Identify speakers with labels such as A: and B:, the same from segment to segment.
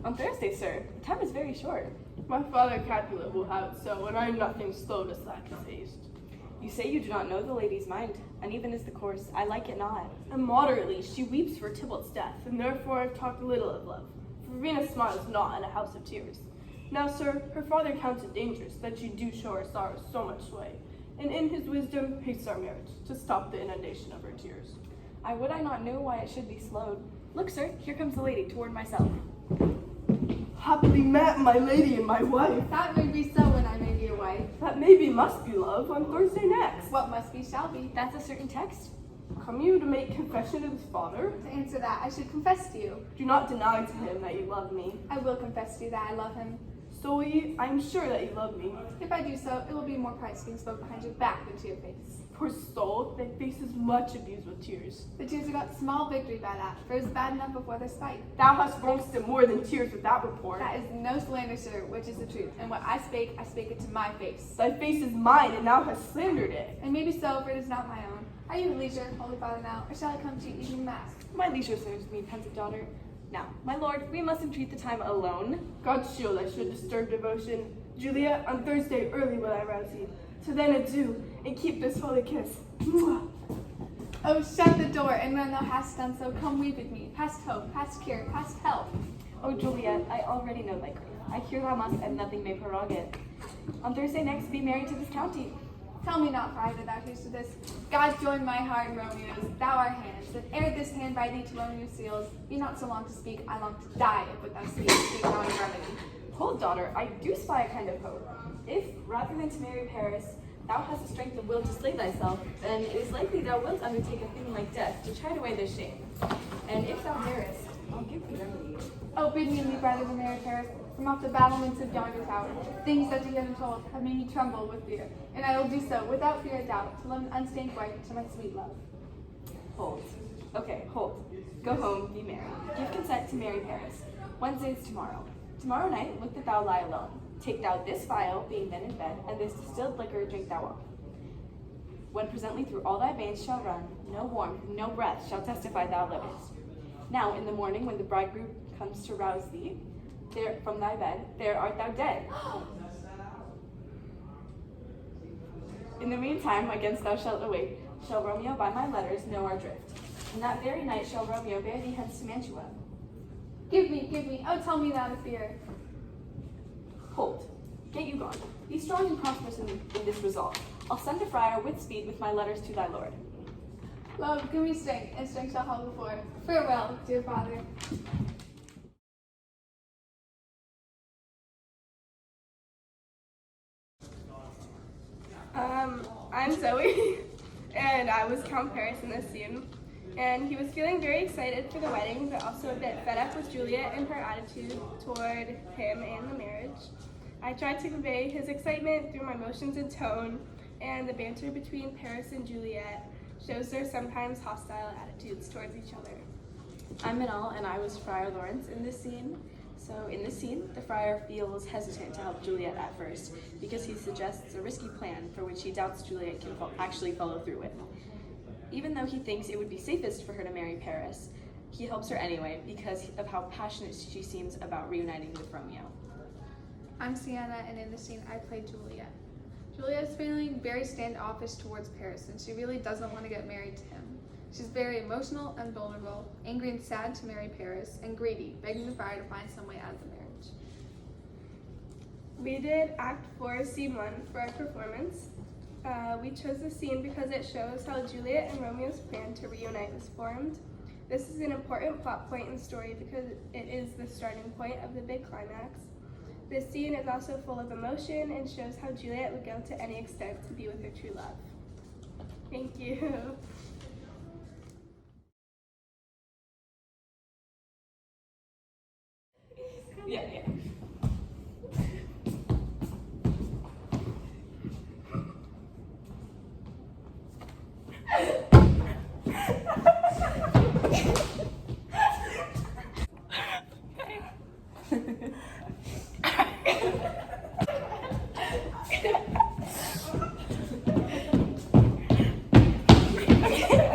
A: On Thursday, sir. The time is very short.
B: My father Capulet will have it so, and I am nothing slow to slack his haste.
A: You say you do not know the lady's mind, and even as the course, I like it not.
B: Immoderately she weeps for Tybalt's death, and therefore I've talked a little of love. For Venus smiles not in a house of tears. Now, sir, her father counts it dangerous that she do show her sorrows so much sway, and in his wisdom hastes our marriage to stop the inundation of her tears.
A: I not know why it should be slowed. Look, sir, here comes the lady toward myself.
B: Happily met, my lady and my wife.
C: That may be so when I may be your wife.
B: That maybe must be love on Thursday next.
C: What must be shall be.
A: That's a certain text.
B: Come you to make confession to his father?
C: To answer that, I should confess to you.
B: Do not deny to him that you love me.
C: I will confess to you that I love him.
B: Solely, I am sure that you love me.
C: If I do so, it will be more Christ being spoke behind your back than to your face.
B: Poor soul, thy face is much abused with tears.
C: The tears have got small victory by that, for it was bad enough before their spite.
B: Thou hast boasted more than tears with that report.
C: That is no slander, sir, which is the truth. And what I spake it to my face.
B: Thy face is mine, and thou hast slandered it.
C: And maybe so, for it is not my own. Are you at leisure, Holy Father, now, or shall I come to your evening mass?
A: My leisure serves me, pensive daughter. Now, my lord, we must entreat the time alone.
B: God shield I should disturb devotion. Juliet, on Thursday early will I rouse thee. To then adieu, and keep this holy kiss. Mwah.
C: Oh, shut the door, and when thou hast done so, come weep with me, past hope, past cure, past help.
A: Oh, Juliet, I already know thy grief. I hear thou must, and nothing may prorogue it. On Thursday next, be married to this county.
C: Tell me not, for either thou hearest of this. God join my heart and Romeo's, thou our hands, and ere this hand by thee to Romeo seals, be not so long to speak, I long to die, if what thou speak not a remedy.
A: Hold, daughter, I do spy a kind of hope. If, rather than to marry Paris, thou hast the strength of will to slay thyself, then it is likely thou wilt undertake a thing like death to chide away this shame. And if thou darest, I'll give thee remedy.
C: Oh, bid me and me, brother, to marry Paris, from off the battlements of yonder tower. Things that you have told have made me tremble with fear, and I will do so without fear or doubt, to love an unstained wife to my sweet love.
A: Hold. Okay, hold. Go home, be married. Give consent to marry Paris. Wednesday is tomorrow. Tomorrow night, look that thou lie alone. Take thou this phial, being then in bed, and this distilled liquor drink thou off. When presently through all thy veins shall run, no warmth, no breath shall testify thou livest. Now in the morning, when the bridegroom comes to rouse thee, there from thy bed, there art thou dead. In the meantime, against thou shalt await, shall Romeo by my letters know our drift. And that very night shall Romeo bear thee hence to Mantua.
C: Give me, oh tell me thou the fear.
A: Hold. Get you gone. Be strong and prosperous in this resolve. I'll send a friar with speed with my letters to thy lord.
C: Love, give me strength, and strength shall help before. Farewell, dear father.
B: I'm Zoe, and I was Count Paris in this scene. And he was feeling very excited for the wedding, but also a bit fed up with Juliet and her attitude toward him and the marriage. I tried to convey his excitement through my motions and tone, and the banter between Paris and Juliet shows their sometimes hostile attitudes towards each other.
A: I'm Minal, and I was Friar Lawrence in this scene. So in this scene, the friar feels hesitant to help Juliet at first because he suggests a risky plan for which he doubts Juliet can actually follow through with. Even though he thinks it would be safest for her to marry Paris, he helps her anyway because of how passionate she seems about reuniting with Romeo.
C: I'm Sienna, and in this scene, I play Juliet. Juliet is feeling very standoffish towards Paris, and she really doesn't want to get married to him. She's very emotional and vulnerable, angry and sad to marry Paris, and greedy, begging the friar to find some way out of the marriage.
B: We did Act 4, Scene 1 for our performance. We chose this scene because it shows how Juliet and Romeo's plan to reunite was formed. This is an important plot point in the story because it is the starting point of the big climax. This scene is also full of emotion and shows how Juliet would go to any extent to be with her true love. Thank you.
A: Yeah.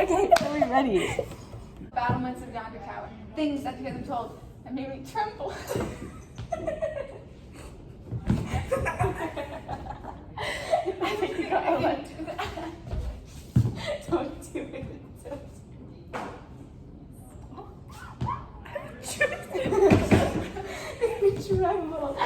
A: Okay, are we ready?
C: Battlements of yonder tower, things that you hear them told,
A: That made me tremble. I think you got elected. Don't do it. Make me tremble.